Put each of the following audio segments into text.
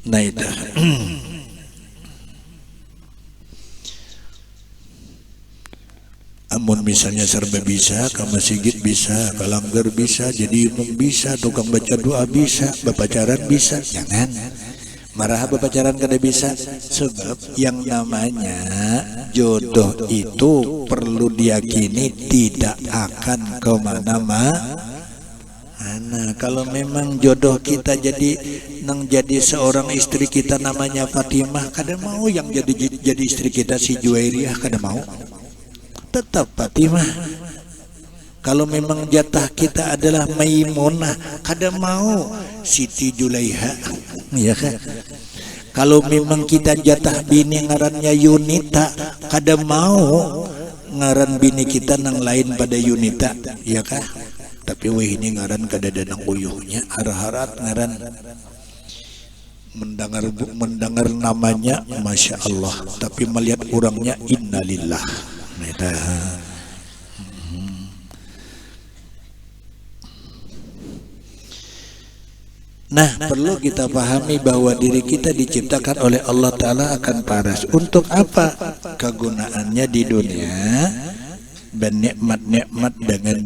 Nah itu. Amun misalnya serba bisa, ke masjid bisa, ke langgar bisa, jadi imam bisa, tukang baca doa bisa, bepacaran bisa. Jangan marah bepacaran kada bisa, sebab yang namanya jodoh itu perlu diyakini tidak akan kemana-mana. Kalau memang jodoh kita jadi seorang istri kita namanya Fatimah, kada mau yang jadi istri kita si Juwairiyah, kada mau. Tetap Fatimah. Kalau memang jatah kita adalah Maimunah, kada mau Siti Julaiha, ya kan? Kalau memang kita jatah bini ngarannya Yunita, kada mau ngaran bini kita nang lain pada Yunita, ya kan? Tapi weh ini ngaran kada ada nang uyuhnya, harap ngaran mendengar namanya Masya Allah, tapi melihat orangnya innalillah. Nah, perlu kita pahami bahwa diri kita diciptakan oleh Allah Ta'ala akan paras. Untuk apa? Kegunaannya di dunia dan nikmat-nikmat dengan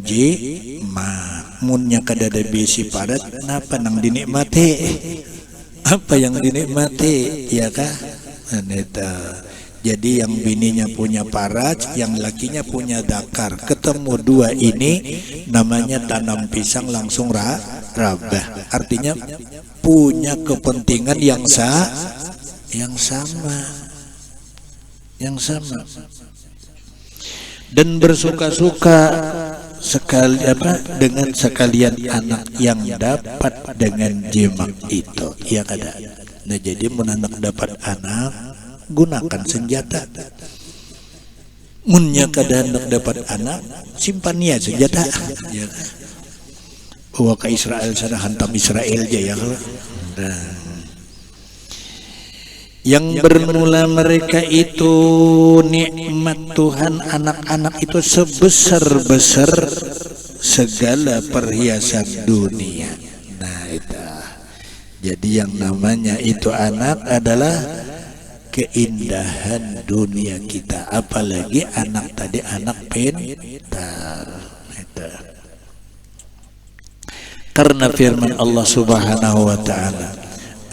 munnya kadada bisi parat, kenapa nang dinikmati? Apa yang dinikmati? Ya kah? Jadi yang bininya punya paras, yang lakinya punya dakar. Ketemu dua ini namanya tanam pisang langsung rabah. Artinya punya kepentingan yang sama. Dan bersuka-suka dengan sekalian anak yang dapat dengan jima itu. Ya kada. Nah jadi menanak dapat anak, gunakan senjata. Munnya kada hendak dapat anak, simpan niat senjata. Ya. Bawa ke Israel sana, hantam Israel aja ya. Yang bermula mereka itu nikmat Tuhan, anak-anak itu sebesar-besar segala perhiasan dunia. Nah itu. Jadi yang namanya itu anak adalah keindahan dunia kita, apalagi anak tadi anak pintar. Karena firman Allah Subhanahu wa taala,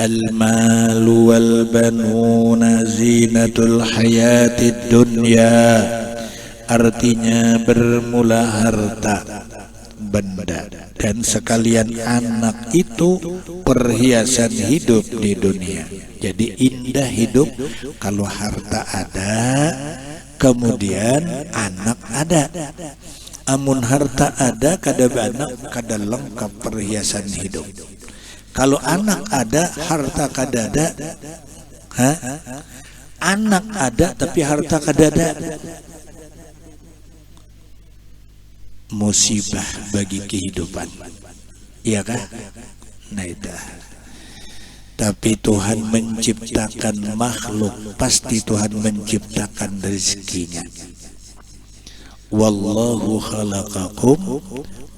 al-malu wal banuna zinatul hayatid dunya, artinya bermula harta, benda, dan sekalian anak itu perhiasan hidup di dunia. Jadi indah hidup kalau harta ada, kemudian anak ada. Amun harta ada, kada anak, kada lengkap perhiasan hidup. Kalau anak ada, harta kada ada. Anak ada, tapi harta kada ada. Musibah bagi kehidupan, iya kan? Nah itu. Tapi Tuhan menciptakan makhluk, pasti Tuhan menciptakan rezekinya. Wallahu khalaqakum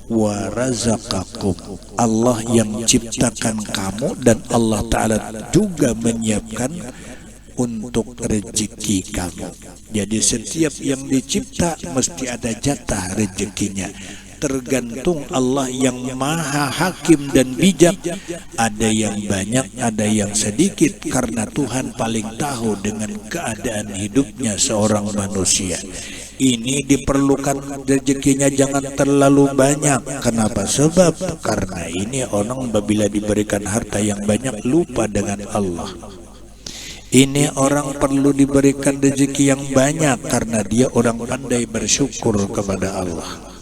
wa razaqakum. Allah yang ciptakan kamu dan Allah Ta'ala juga menyiapkan untuk rezeki kamu. Jadi setiap yang dicipta mesti ada jatah rezekinya. Tergantung Allah yang maha hakim dan bijak. Ada yang banyak, ada yang sedikit, karena Tuhan paling tahu dengan keadaan hidupnya seorang manusia. Ini diperlukan rezekinya jangan terlalu banyak. Kenapa? Sebab karena ini orang apabila diberikan harta yang banyak lupa dengan Allah. Ini orang perlu diberikan rezeki yang banyak karena dia orang pandai bersyukur kepada Allah.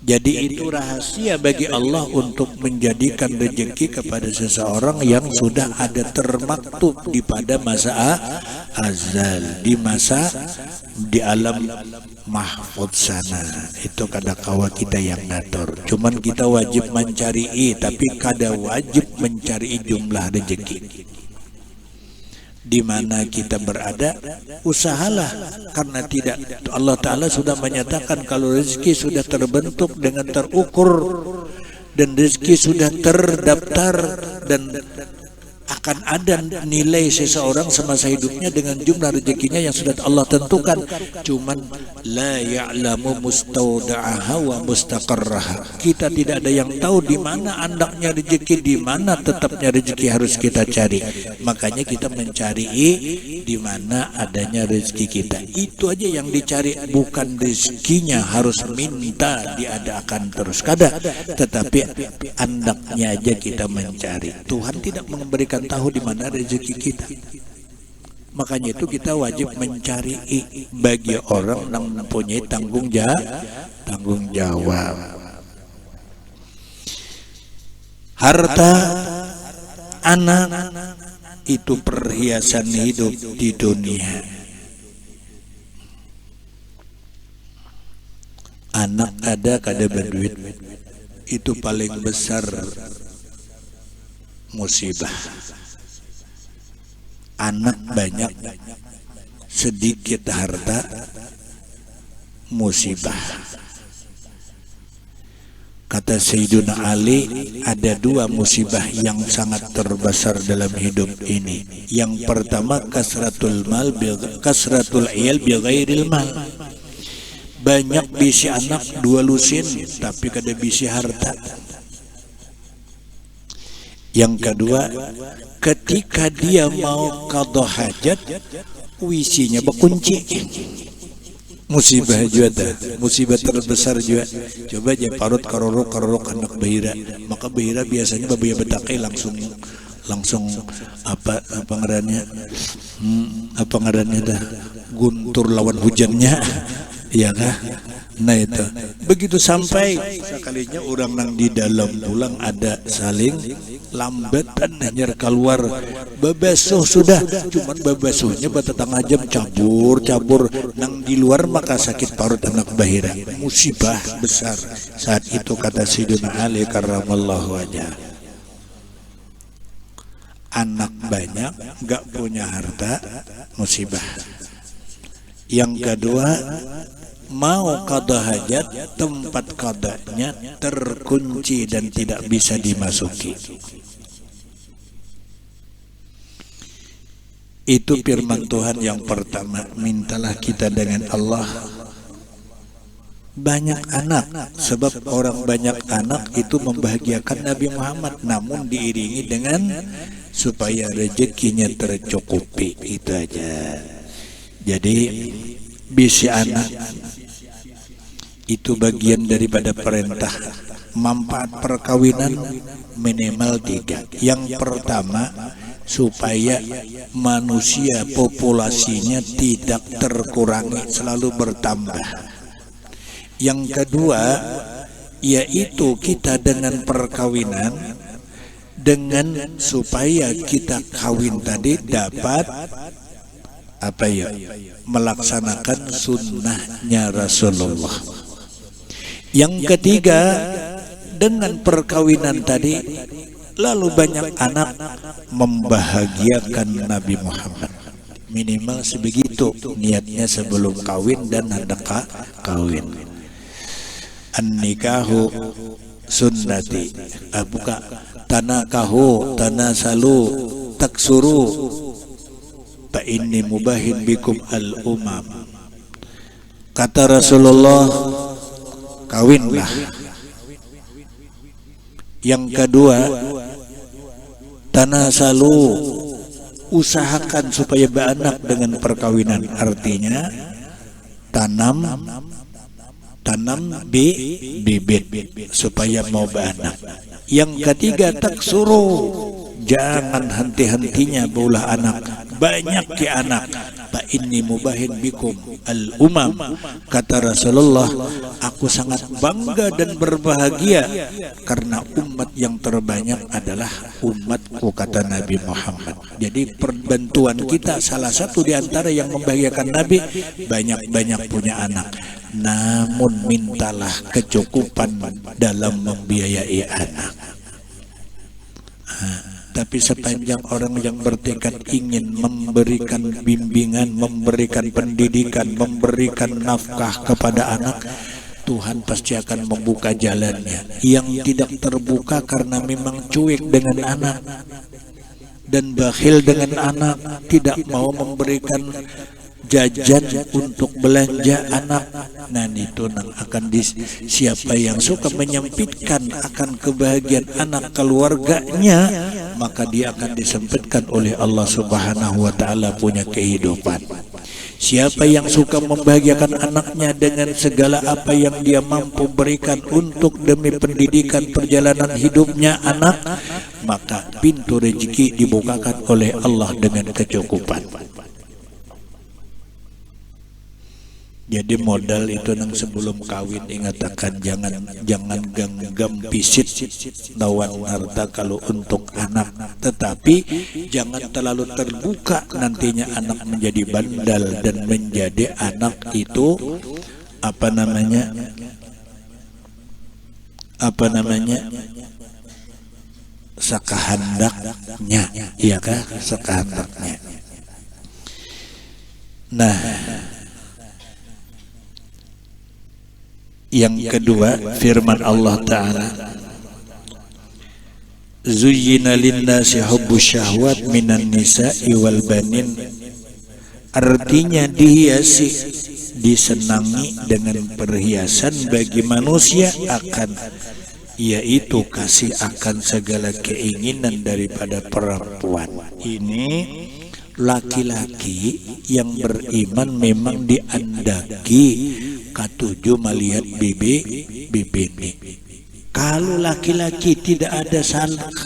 Jadi itu rahasia bagi Allah untuk menjadikan rezeki kepada seseorang yang sudah ada termaktub di pada masa azal, di alam mahfud sana. Itu kada kawa kita yang ngatur. Cuman kita wajib mencari, tapi kada wajib mencari jumlah rezeki. Di mana kita berada, usahalah, karena tidak, Allah Ta'ala sudah menyatakan kalau rezeki sudah terbentuk dengan terukur dan rezeki sudah terdaftar dan akan ada nilai seseorang semasa hidupnya dengan jumlah rezekinya yang sudah Allah tentukan. Cuman la ya'lamu mustaudaha wa mustaqarraha. Kita tidak ada yang tahu di mana andaknya rezeki, di mana tetapnya rezeki harus kita cari. Makanya kita mencari di mana adanya rezeki kita. Itu aja yang dicari, bukan rezekinya harus minta diadakan terus kada, tetapi andaknya aja kita mencari. Tuhan tidak memberikan tahu di mana rezeki kita. Makanya itu kita wajib mencari bagi orang yang mempunyai tanggung jawab. Harta, anak itu perhiasan hidup di dunia. Anak ada kada berduit, itu paling besar musibah. Anak banyak sedikit harta, musibah. Kata Sayyiduna Ali, ada dua musibah yang sangat terbesar dalam hidup ini. Yang pertama kasratul iyal bi ghairil mal. Banyak bisi anak dua lusin tapi kada bisi harta. Yang kedua, ketika dia mau qadha hajat, wisinya berkunci. Musibah juga, musibah terbesar juga. Coba aja parut karorok anak bahira. Maka bahira biasanya babaya betakai langsung apa ngarannya? Apa ngarannya dah? Guntur lawan hujannya. Iya kah? Nah itu begitu sampai sekalinya orang nang di dalam pulang ada saling lambatan hanya keluar babasuh sudah, cuman babasuhnya batatang jam cabur nang di luar maka sakit parut anak bahira. Musibah besar saat itu kata Sayyidina Ali karramallahu wajhah. Anak banyak gak punya harta, musibah. Yang kedua, mau qadha hajat, tempat qadanya terkunci dan tidak bisa dimasuki. Itu firman Tuhan yang pertama, mintalah kita dengan Allah banyak anak, sebab orang banyak anak itu membahagiakan Nabi Muhammad, namun diiringi dengan supaya rezekinya tercukupi. Itu aja. Jadi bisi anak itu bagian daripada perintah. Manfaat perkawinan minimal 3. Yang pertama, supaya manusia populasinya tidak terkurangi, selalu bertambah. Yang kedua, yaitu kita dengan perkawinan, dengan supaya kita kawin tadi dapat apa ya, melaksanakan sunnahnya Rasulullah. Yang ketiga, dengan perkawinan tadi lalu banyak anak membahagiakan Nabi Muhammad. Minimal sebegitu niatnya sebelum kawin dan hendak kawin. An-nikahu sunnati, buka tanakahu tanasalu taksuru fa inni mubahin bikum al-umam. Kata Rasulullah, kawinlah. Yang kedua, tanasalu, usahakan supaya beranak dengan perkawinan. Artinya tanam bibit supaya mau beranak. Yang ketiga, taksuru, jangan henti-hentinya baulah anak, banyak ke anak. Fa inni mubahin bikum al-umam. Kata Rasulullah, aku sangat bangga dan berbahagia karena umat yang terbanyak adalah umatku, kata Nabi Muhammad. Jadi perbantuan kita salah satu di antara yang membahagiakan Nabi, banyak-banyak punya anak. Namun mintalah kecukupan dalam membiayai anak. Tapi sepanjang orang yang bertekad ingin memberikan bimbingan, memberikan pendidikan, memberikan nafkah kepada anak, Tuhan pasti akan membuka jalannya. Yang tidak terbuka karena memang cuek dengan anak. dan bakhil dengan anak, tidak mau memberikan jajan untuk belanja anak. Nah itu akan siapa yang suka menyempitkan akan kebahagiaan anak keluarganya, maka dia akan disempitkan oleh Allah Subhanahu wa taala punya kehidupan. Siapa yang suka membahagiakan anaknya dengan segala apa yang dia mampu berikan untuk demi pendidikan perjalanan hidupnya anak, maka pintu rezeki dibukakan oleh Allah dengan kecukupan. Jadi modal itu nang sebelum kawin ingatakan jangan genggam pisit lawan harta kalau untuk anak, tetapi jangan terlalu terbuka nantinya anak menjadi bandal dan menjadi anak itu apa namanya sakahandaknya, iya kah, sakahandaknya. Nah, yang kedua firman Allah Ta'ala, zuyyina linnasi hubbus syahwat minan nisa'i wal banin, artinya dihiasi, disenangi dengan perhiasan bagi manusia akan, yaitu kasih akan segala keinginan daripada perempuan. Ini laki-laki yang beriman memang diandaki katujuh melihat bibini. Kalau laki-laki tidak ada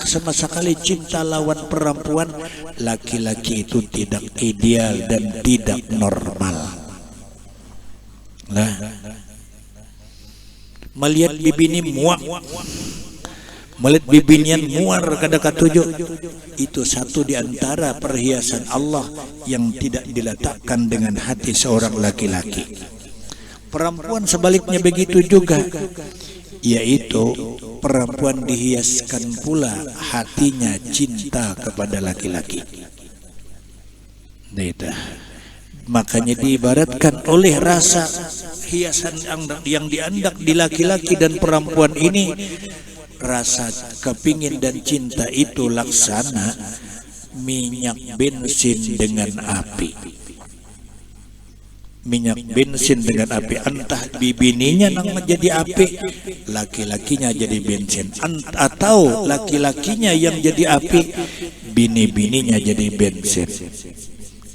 sama sekali cinta lawan perempuan, laki-laki itu tidak ideal dan tidak normal. Nah, melihat bibini muak, melihat bibinian muar kada katujuh, itu satu di antara perhiasan Allah yang tidak diletakkan dengan hati seorang laki-laki. Perempuan sebaliknya begitu juga, yaitu perempuan dihiaskan pula hatinya cinta kepada laki-laki. Makanya diibaratkan oleh rasa hiasan yang diandak di laki-laki dan perempuan ini, rasa kepingin dan cinta itu laksana minyak bensin dengan api. Minyak bensin dengan api, entah bibininya nang menjadi api, laki-lakinya jadi bensin, atau laki-lakinya yang jadi api, bini-bininya jadi bensin.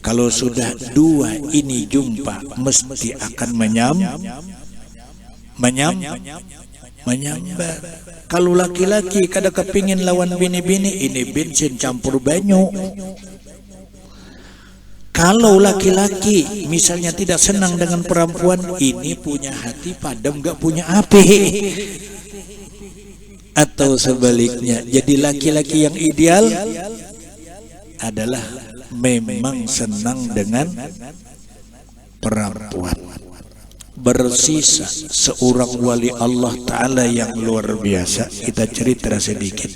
Kalau sudah dua ini jumpa, mesti akan menyambar. Kalau laki-laki kada kepingin lawan bini-bini, ini bensin campur banyu. Kalau laki-laki misalnya tidak senang dengan perempuan, ini punya hati padam gak punya api. Atau sebaliknya, jadi laki-laki yang ideal adalah memang senang dengan perempuan. Bersisa seorang wali Allah Ta'ala yang luar biasa. Kita cerita sedikit.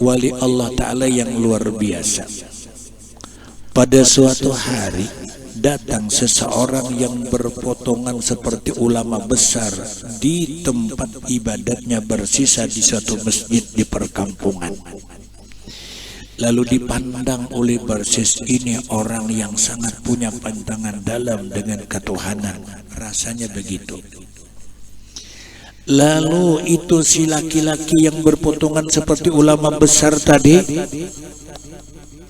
Wali Allah Ta'ala yang luar biasa. Pada suatu hari datang seseorang yang berpotongan seperti ulama besar di tempat ibadatnya bersisa di suatu masjid di perkampungan. Lalu dipandang oleh Barsis ini orang yang sangat punya pandangan dalam dengan ketuhanan, rasanya begitu. Lalu itu si laki-laki yang berpotongan seperti ulama besar tadi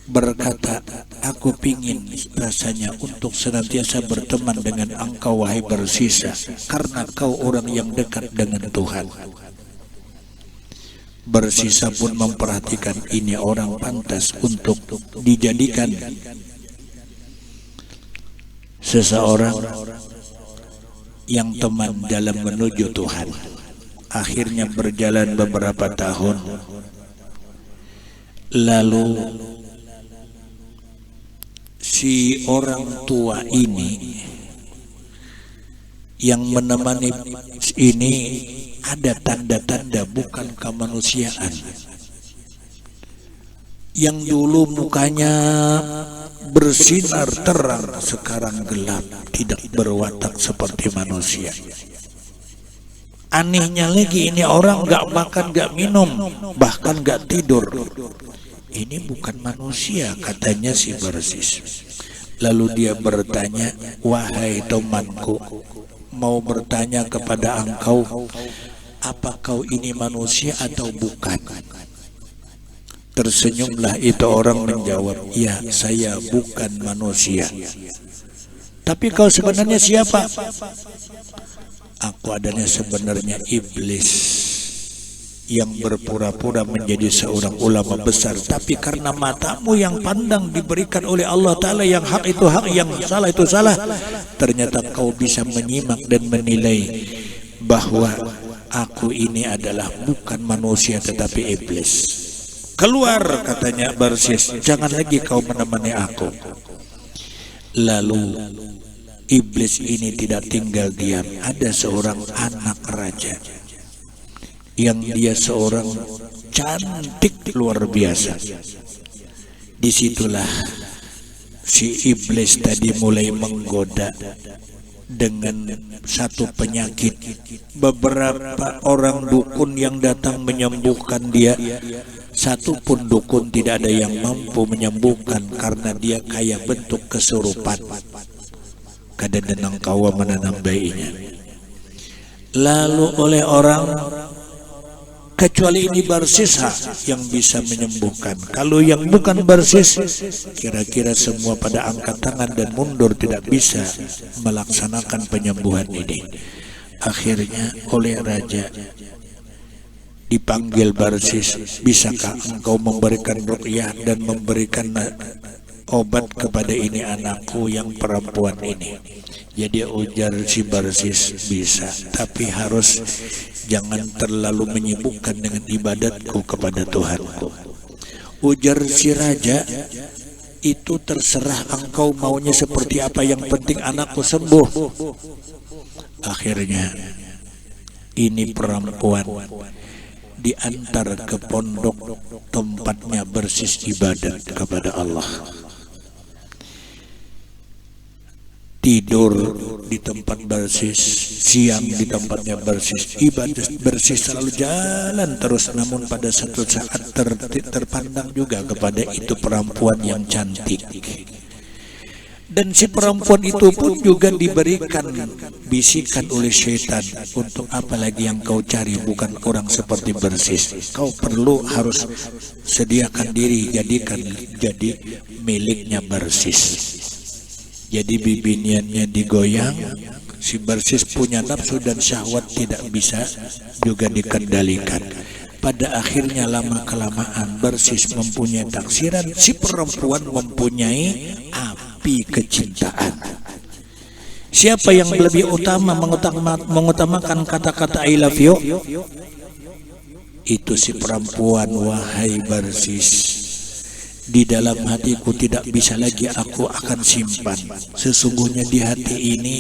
berkata, aku pingin rasanya untuk senantiasa berteman dengan engkau wahai Bersisa, karena kau orang yang dekat dengan Tuhan. Bersisa pun memperhatikan ini orang pantas untuk dijadikan seseorang yang teman dalam menuju Tuhan. Akhirnya berjalan beberapa tahun, lalu si orang tua ini yang menemani ini ada tanda-tanda bukan kemanusiaan. Yang dulu mukanya bersinar terang, sekarang gelap, tidak berwatak seperti manusia. Anehnya lagi, ini orang nggak makan, nggak minum, bahkan nggak tidur. Ini bukan manusia, katanya si Barsis. Lalu dia bertanya, wahai temanku, mau bertanya kepada engkau, apa kau ini manusia atau bukan? Tersenyumlah itu orang menjawab, ya saya bukan manusia. Tapi kau sebenarnya siapa? Aku adanya sebenarnya iblis yang berpura-pura menjadi seorang ulama besar, tapi karena matamu yang pandang diberikan oleh Allah Ta'ala, yang hak itu hak, yang salah itu salah, ternyata kau bisa menyimak dan menilai bahwa aku ini adalah bukan manusia tetapi iblis. Keluar, katanya Barsis, jangan lagi kau menemani aku. Lalu iblis ini tidak tinggal diam. Ada seorang anak raja yang dia seorang cantik luar biasa. Disitulah si iblis tadi mulai menggoda dengan satu penyakit. Beberapa orang dukun yang datang menyembuhkan dia, satu pun dukun tidak ada yang mampu menyembuhkan karena dia kayak bentuk kesurupan. Kadang-kadang kawa menanam bayinya. Lalu oleh orang, kecuali ini Barsis yang bisa menyembuhkan. Kalau yang bukan Barsis, kira-kira semua pada angkat tangan dan mundur, tidak bisa melaksanakan penyembuhan ini. Akhirnya oleh raja dipanggil Barsis, bisakah engkau memberikan ruqyah dan memberikan obat kepada ini anakku yang perempuan ini? Jadi ujar si Barsis, bisa, tapi harus jangan terlalu menyibukkan dengan ibadatku kepada Tuhanku. Ujar si raja, itu terserah engkau maunya seperti apa, yang penting anakku sembuh. Akhirnya ini perempuan diantar ke pondok tempatnya Barsis ibadat kepada Allah. Tidur di tempat Barsis, siang di tempatnya Barsis, ibadat Barsis selalu jalan terus. Namun pada satu saat terpandang juga kepada itu perempuan yang cantik. Dan si perempuan itu pun juga diberikan bisikan oleh syaitan, untuk apa lagi yang kau cari, bukan orang seperti Barsis. Kau perlu harus sediakan diri, jadikan jadi miliknya Barsis. Jadi bibiniannya digoyang, si Barsis punya nafsu dan syahwat tidak bisa juga dikendalikan. Pada akhirnya lama-kelamaan Barsis mempunyai taksiran, si perempuan mempunyai api kecintaan. Siapa yang lebih utama mengutamakan kata-kata I love you? Itu si perempuan. Wahai Barsis, di dalam hatiku tidak bisa lagi aku akan simpan. Sesungguhnya di hati ini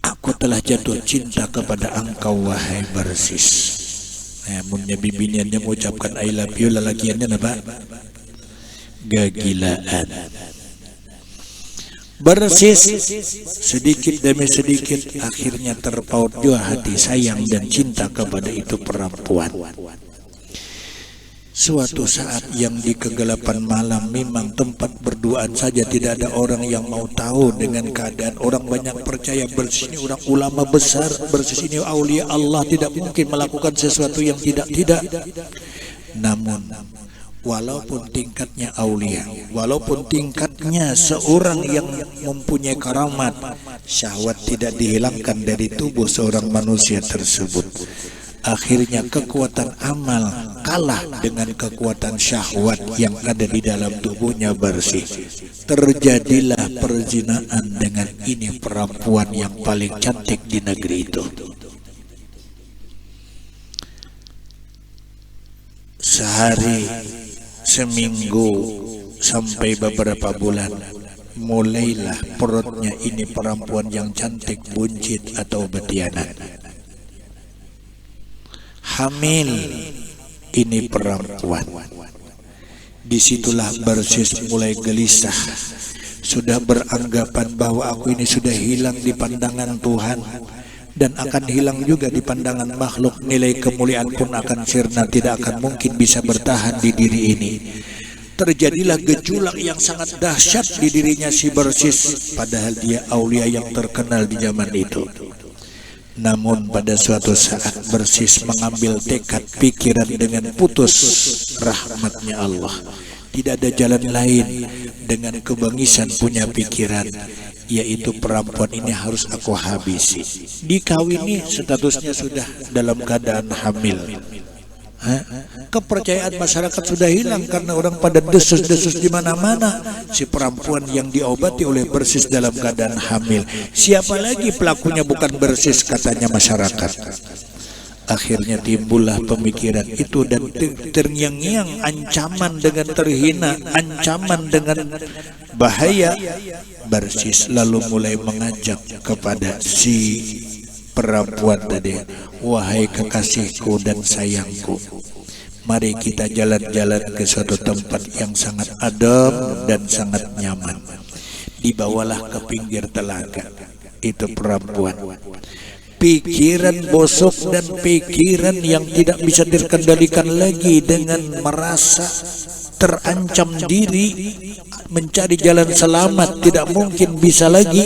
aku telah jatuh cinta kepada engkau, wahai Barsis. Namunnya bibiniannya mengucapkan I love you, lelakiannya apa? Gagilaan. Barsis sedikit demi sedikit akhirnya terpaut juga hati sayang dan cinta kepada itu perempuan. Suatu saat yang di kegelapan malam, memang tempat berduaan saja tidak ada orang yang mau tahu dengan keadaan. Orang banyak percaya Barsis ini orang ulama besar, Barsis ini aulia Allah, tidak mungkin melakukan sesuatu yang tidak. Namun walaupun tingkatnya aulia, walaupun tingkatnya seorang yang mempunyai karamat, syahwat tidak dihilangkan dari tubuh seorang manusia tersebut. Akhirnya kekuatan amal kalah dengan kekuatan syahwat yang ada di dalam tubuhnya Barsis. Terjadilah perzinaan dengan ini perempuan yang paling cantik di negeri itu. Sehari, seminggu, sampai beberapa bulan, mulailah perutnya ini perempuan yang cantik buncit atau betianan. Hamil ini perempuan. Disitulah Barsis mulai gelisah. Sudah beranggapan bahwa aku ini sudah hilang di pandangan Tuhan. dan akan hilang juga di pandangan makhluk. Nilai kemuliaan pun akan sirna, tidak akan mungkin bisa bertahan di diri ini. Terjadilah gejolak yang sangat dahsyat di dirinya si Barsis, padahal dia aulia yang terkenal di zaman itu. Namun pada suatu saat Barsis mengambil tekad pikiran dengan putus rahmatnya Allah. Tidak ada jalan lain dengan kebangisan punya pikiran, yaitu perempuan ini harus aku habisi. Dikawini statusnya sudah dalam keadaan hamil. Kepercayaan masyarakat sudah hilang karena orang pada desus-desus di mana-mana. Si perempuan yang diobati oleh Barsis dalam keadaan hamil. Siapa lagi pelakunya bukan Barsis, katanya masyarakat. Akhirnya timbullah pemikiran itu dan terngiang-ngiang ancaman dengan terhina, ancaman dengan bahaya. Barsis lalu mulai mengajak kepada si perempuan tadi, wahai kekasihku dan sayangku, mari kita jalan-jalan ke suatu tempat yang sangat adem dan sangat nyaman. Dibawalah ke pinggir telaga. Itu perempuan. Pikiran bosok dan pikiran yang tidak bisa dikendalikan lagi, dengan merasa terancam diri, mencari jalan selamat, tidak mungkin bisa lagi.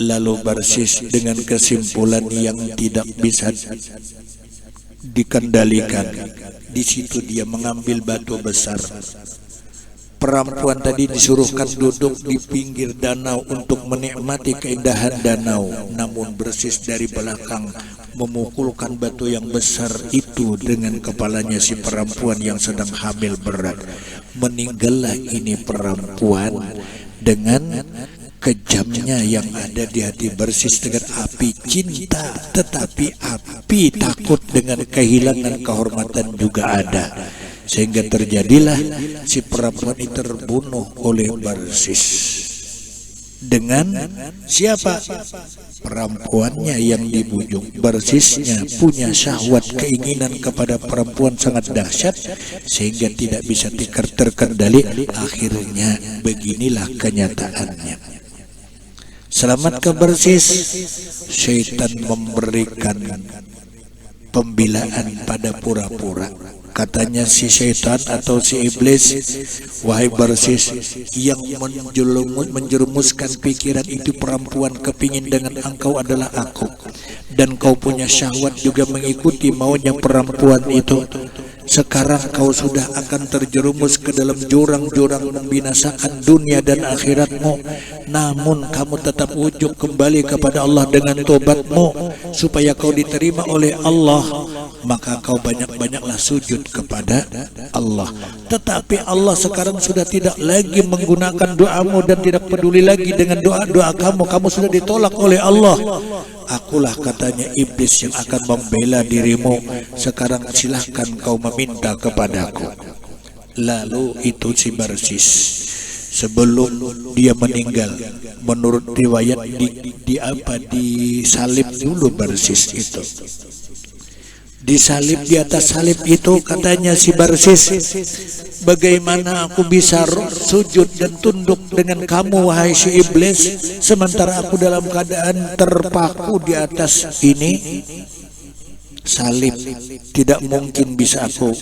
Lalu Barsis dengan kesimpulan yang tidak bisa dikendalikan, di situ dia mengambil batu besar. Perempuan tadi disuruhkan duduk di pinggir danau untuk menikmati keindahan danau. Namun Barsis dari belakang memukulkan batu yang besar itu dengan kepalanya si perempuan yang sedang hamil berat. Meninggallah ini perempuan dengan kejamnya yang ada di hati Barsis, dengan api cinta, tetapi api takut dengan kehilangan kehormatan juga ada. Sehingga terjadilah si perempuan ini terbunuh oleh Barsis. Dengan siapa? Perempuannya yang dibujuk. Barsisnya punya syahwat, keinginan kepada perempuan sangat dahsyat, sehingga tidak bisa terkendali. Akhirnya beginilah kenyataannya. Selamat ke Barsis, syaitan memberikan pembelaan pada pura-pura. Katanya si syaitan atau si iblis, wahai Barsis, yang menjerumuskan pikiran itu perempuan kepingin dengan engkau adalah aku, dan kau punya syahwat juga mengikuti maunya perempuan itu. Sekarang kau sudah akan terjerumus ke dalam jurang-jurang membinasakan dunia dan akhiratmu. Namun kamu tetap ujuk kembali kepada Allah dengan tobatmu, supaya kau diterima oleh Allah. Maka kau banyak-banyaklah sujud kepada Allah. Tetapi Allah sekarang sudah tidak lagi menggunakan doamu dan tidak peduli lagi dengan doa-doa kamu. Kamu sudah ditolak oleh Allah. Akulah, katanya, iblis yang akan membela dirimu. Sekarang silahkan kau meminta kepadaku. Lalu itu si Barsis, sebelum dia meninggal, menurut riwayat disalib dulu Barsis itu. Disalib, di atas salib itu katanya si Barsis, bagaimana aku bisa sujud dan tunduk dengan kamu wahai si iblis, sementara aku dalam keadaan terpaku di atas ini salib. Tidak mungkin bisa aku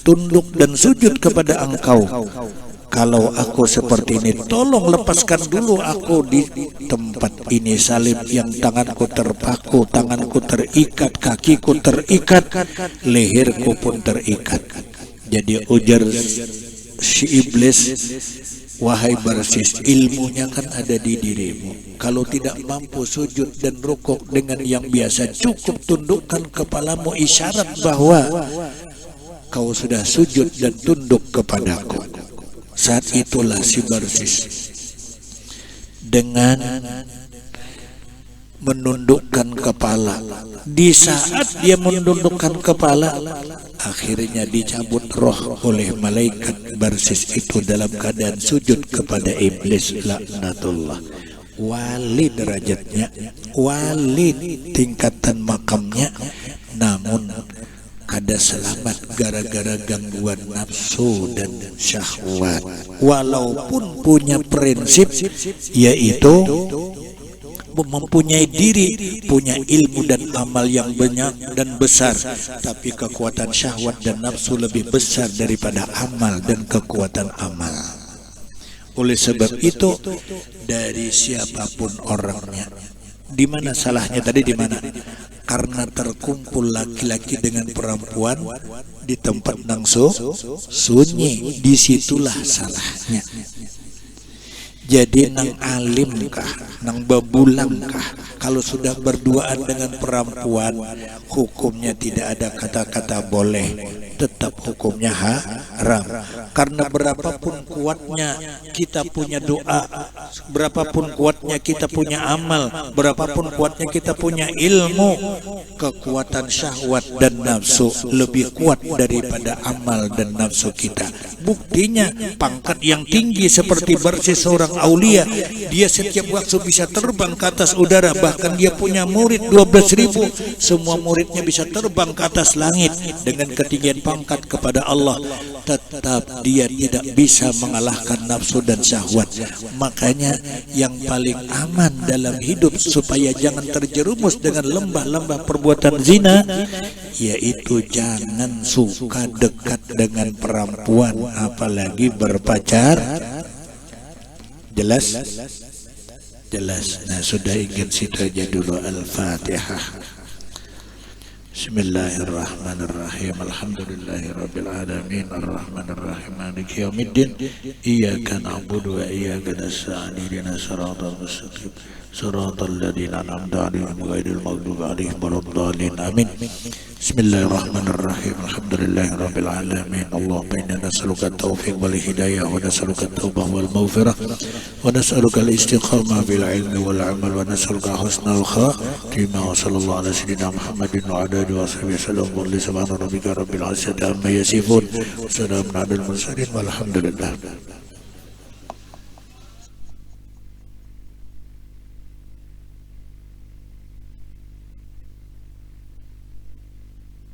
tunduk dan sujud kepada engkau. Kalau aku seperti ini, tolong lepaskan dulu aku di tempat ini salib yang tanganku terpaku, tanganku terikat, kakiku terikat, leherku pun terikat. Jadi ujar si iblis, wahai Barsis, ilmunya kan ada di dirimu. Kalau tidak mampu sujud dan rukuk dengan yang biasa, cukup tundukkan kepalamu, isyarat bahwa kau sudah sujud dan tunduk kepadaku. Saat itulah si Barsis dengan menundukkan kepala. Di saat dia menundukkan kepala, akhirnya dicabut roh oleh malaikat Barsis itu dalam keadaan sujud kepada iblis laknatullah. Wali derajatnya, wali tingkatan makamnya, namun kada selamat gara-gara gangguan nafsu dan syahwat. Walaupun punya prinsip, yaitu mempunyai diri, punya ilmu dan amal yang banyak dan besar, tapi kekuatan syahwat dan nafsu lebih besar daripada amal dan kekuatan amal. Oleh sebab itu, dari siapapun orangnya, di mana salahnya tadi, di mana? Karena terkumpul laki-laki dengan perempuan di tempat nang sunyi, disitulah salahnya. Jadi nang alim kah, nang babulang kah, kalau sudah berduaan dengan perempuan, hukumnya tidak ada kata-kata boleh, tetap hukumnya haram. Karena berapapun kuatnya kita punya doa, berapapun kuatnya kita punya amal, berapapun kuatnya kita punya ilmu, kekuatan syahwat dan nafsu lebih kuat daripada amal dan nafsu kita. Buktinya pangkat yang tinggi seperti Barsi seorang aulia, dia setiap waktu bisa terbang ke atas udara, bahkan dia punya murid 12.000, semua muridnya bisa terbang ke atas langit dengan ketinggian pangkat kepada Allah, tetap dia tidak bisa mengalahkan nafsu dan syahwat. Makanya yang paling aman dalam hidup supaya jangan terjerumus dengan lembah-lembah perbuatan zina, yaitu jangan suka dekat dengan perempuan, apalagi berpacar. Jelas? Jelas. Nah, sudah ingat situ aja dulu. Al-Fatihah. Bismillahirrahmanirrahim. Alhamdulillahirabbil alamin arrahmanir rahim maliki yaumiddin. Iyyaka na'budu wa iyyaka nasta'in. Ihdinas siratal mustaqim. Siratal ladzina an'amta 'alaihim ghairil maghdubi 'alaihim waladdallin. Amin. Bismillahirrahmanirrahim. Alhamdulillahirabbil alamin. Allahumma inna nas'aluka at-taufiq wal hidayah wa nas'aluka at-taubah wal maghfirah wa nas'aluka al-istiqamah bil 'ilmi wal 'amal wa nas'aluka husnal khatimah. Wa sallallahu ala sayyidina Muhammadin wa ala alihi wa sahbihi sallam. Subhana rabbika rabbil izzati amma yasifun. Salamun alal mursalin walhamdulillah.